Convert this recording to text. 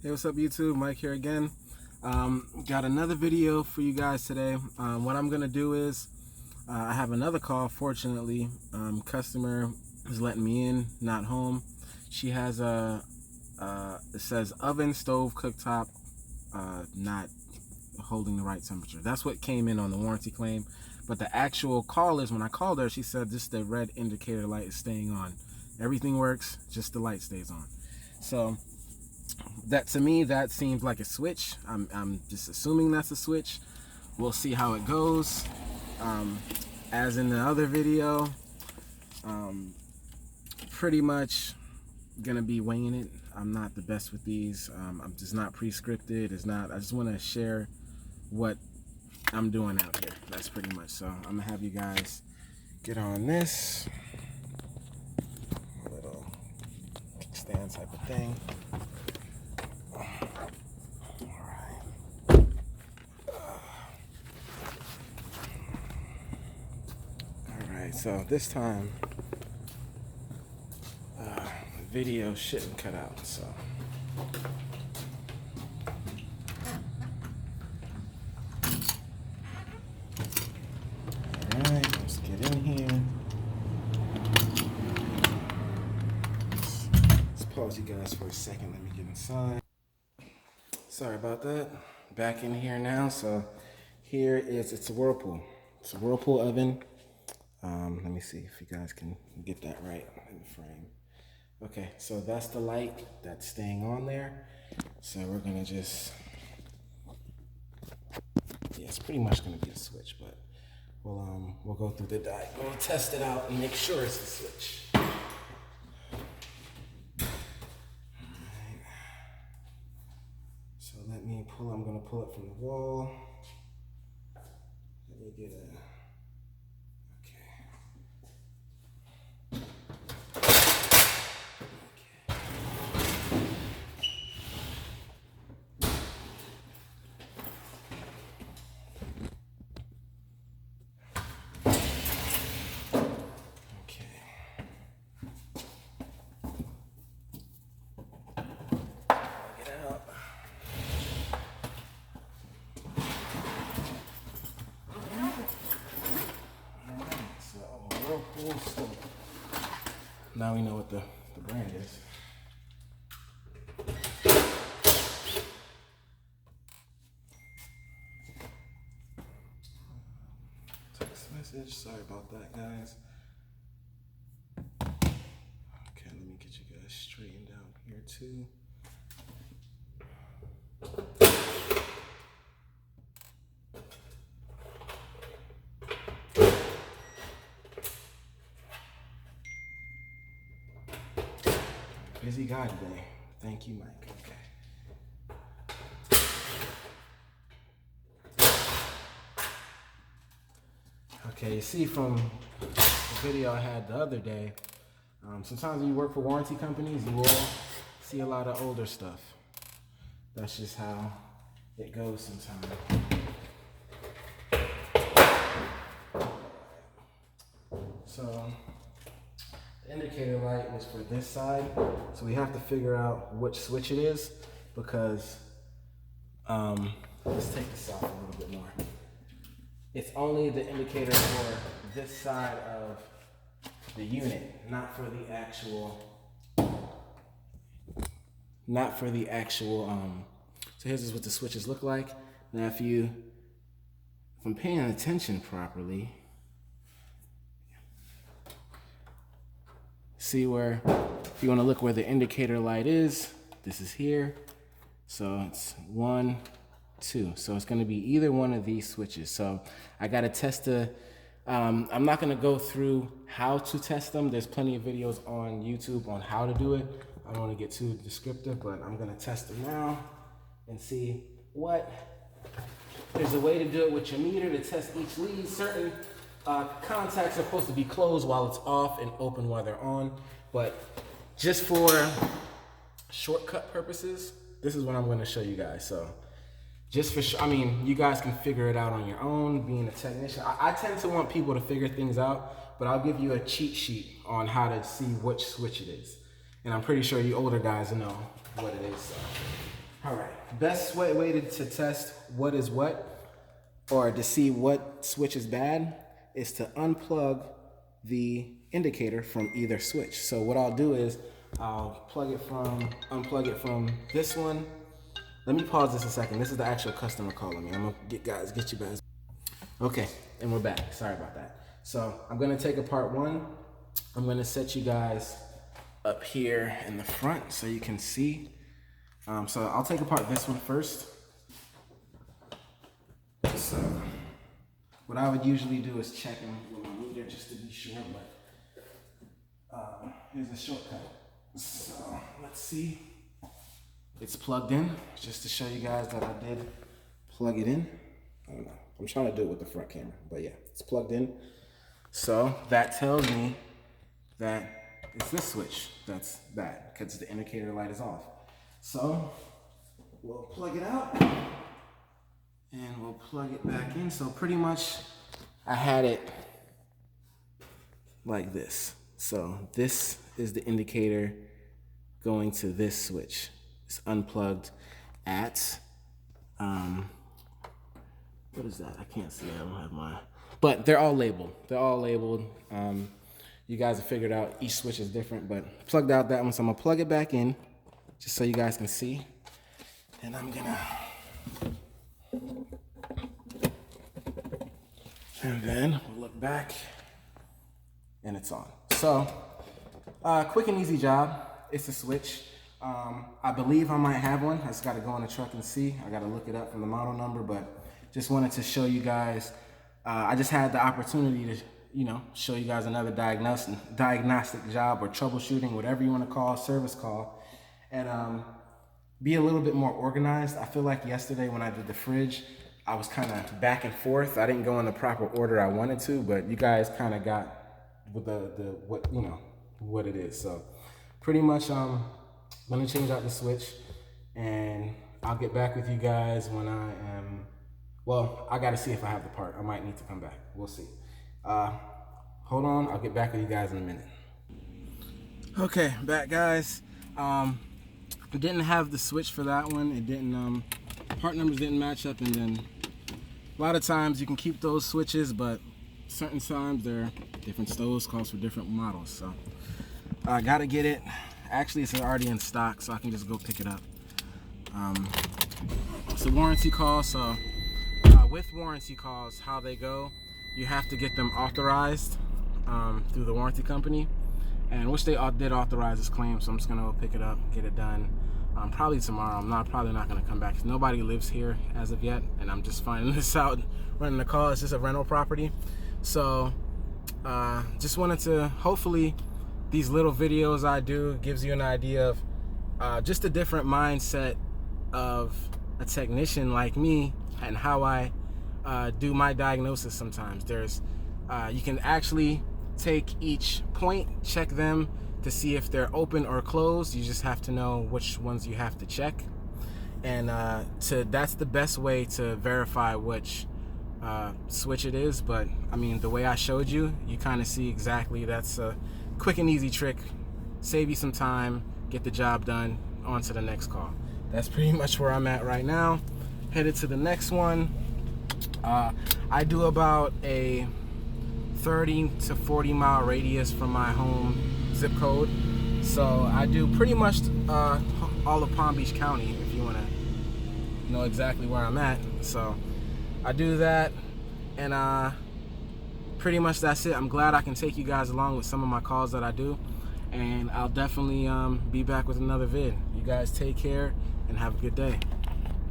Hey, what's up YouTube? Mike here again. Got another video for you guys today. What I'm gonna do is I have another call. Fortunately, customer is letting me in, not home. She has it says oven, stove, cooktop, not holding the right temperature. That's what came in on the warranty claim. But the actual call is, when I called her, she said just the red indicator light is staying on. Everything works, just the light stays on. So that, to me, that seems like a switch. I'm just assuming that's a switch. We'll see how it goes. As in the other video, pretty much gonna be winging it. I'm not the best with these. I'm just not pre-scripted. It's not. I just want to share what I'm doing out here. That's pretty much. So I'm gonna have you guys get on this little kickstand type of thing. So this time, video shouldn't cut out. So all right, let's get in here. Let's pause you guys for a second. Let me get inside. Sorry about that. Back in here now. So here is, it's a Whirlpool. It's a Whirlpool oven. Let me see if you guys can get that right in the frame. Okay, so that's the light that's staying on there. So we're gonna just, yeah, it's pretty much gonna be a switch, but we'll go through the die. We'll test it out and make sure it's the switch. All right. So let me pull. I'm gonna pull it from the wall. Let me get a. Now we know what the brand is. Text message, sorry about that, guys. Okay, let me get you guys straightened out here too. Busy guy today. Thank you, Mike. Okay. Okay, you see from the video I had the other day, sometimes when you work for warranty companies, you will see a lot of older stuff. That's just how it goes sometimes. So the indicator light was for this side, so we have to figure out which switch it is, because let's take this off a little bit more. It's only the indicator for this side of the unit, not for the actual, so here's what the switches look like. Now if I'm paying attention properly, see where, if you want to look where the indicator light is, this is here. So it's 1, 2. So it's going to be either one of these switches. So I got to test I'm not going to go through how to test them. There's plenty of videos on YouTube on how to do it. I don't want to get too descriptive, but I'm going to test them now and see what. There's a way to do it with your meter to test each lead. Certain contacts are supposed to be closed while it's off and open while they're on, but just for shortcut purposes, this is what I'm going to show you guys. So just for, I mean, you guys can figure it out on your own, being a technician. I tend to want people to figure things out, but I'll give you a cheat sheet on how to see which switch it is. And I'm pretty sure you older guys know what it is. So best way to test what is what, or to see what switch is bad, is to unplug the indicator from either switch. So what I'll do is I'll unplug it from this one. Let me pause this a second. This is the actual customer calling me. I'm gonna get you guys. Okay, and we're back. Sorry about that. So I'm gonna take apart one. I'm gonna set you guys up here in the front so you can see. So I'll take apart this one first. So what I would usually do is check them with my meter just to be sure, but here's a shortcut. So let's see. It's plugged in, just to show you guys that I did plug it in. I don't know. I'm trying to do it with the front camera, but yeah, it's plugged in. So that tells me that it's this switch that's bad because the indicator light is off. So we'll plug it out and we'll plug it back in. So pretty much I had it like this. So this is the indicator going to this switch. It's unplugged at, what is that? I can't see, I don't have my, but they're all labeled. They're all labeled. You guys have figured out each switch is different, but plugged out that one. So I'm gonna plug it back in just so you guys can see. And I'm gonna, and then we'll look back and it's on. So, quick and easy job. It's a switch. I believe I might have one. I just got to go in the truck and see. I got to look it up from the model number, but just wanted to show you guys. I just had the opportunity to, show you guys another diagnostic job or troubleshooting, whatever you want to call, service call, and be a little bit more organized. I feel like yesterday when I did the fridge, I was kind of back and forth. I didn't go in the proper order I wanted to, but you guys kind of got with what it is. So pretty much, I'm gonna change out the switch and I'll get back with you guys when I am, well, I gotta see if I have the part. I might need to come back, we'll see. Hold on, I'll get back with you guys in a minute. Okay, back guys. I didn't have the switch for that one. It didn't, part numbers didn't match up, and then a lot of times you can keep those switches, but certain times they're different stoves, calls for different models. So I gotta get it. Actually, it's already in stock, so I can just go pick it up. It's a warranty call, so with warranty calls, how they go, you have to get them authorized through the warranty company, and which they did authorize this claim, so I'm just gonna go pick it up, get it done. Probably tomorrow. I'm probably not gonna come back. Nobody lives here as of yet, and I'm just finding this out, running the call. It's just a rental property. So just wanted to, hopefully these little videos I do gives you an idea of just a different mindset of a technician like me and how I do my diagnosis sometimes. There's, you can actually take each point, check them to see if they're open or closed. You just have to know which ones you have to check. And that's the best way to verify which switch it is. But I mean, the way I showed you, you kind of see exactly. That's a quick and easy trick, save you some time, get the job done, on to the next call. That's pretty much where I'm at right now. Headed to the next one. I do about a 30 to 40 mile radius from my home zip code, so I do pretty much all of Palm Beach County, if you want to know exactly where I'm at. So I do that, and pretty much that's it. I'm glad I can take you guys along with some of my calls that I do, and I'll definitely be back with another vid. You guys take care and have a good day.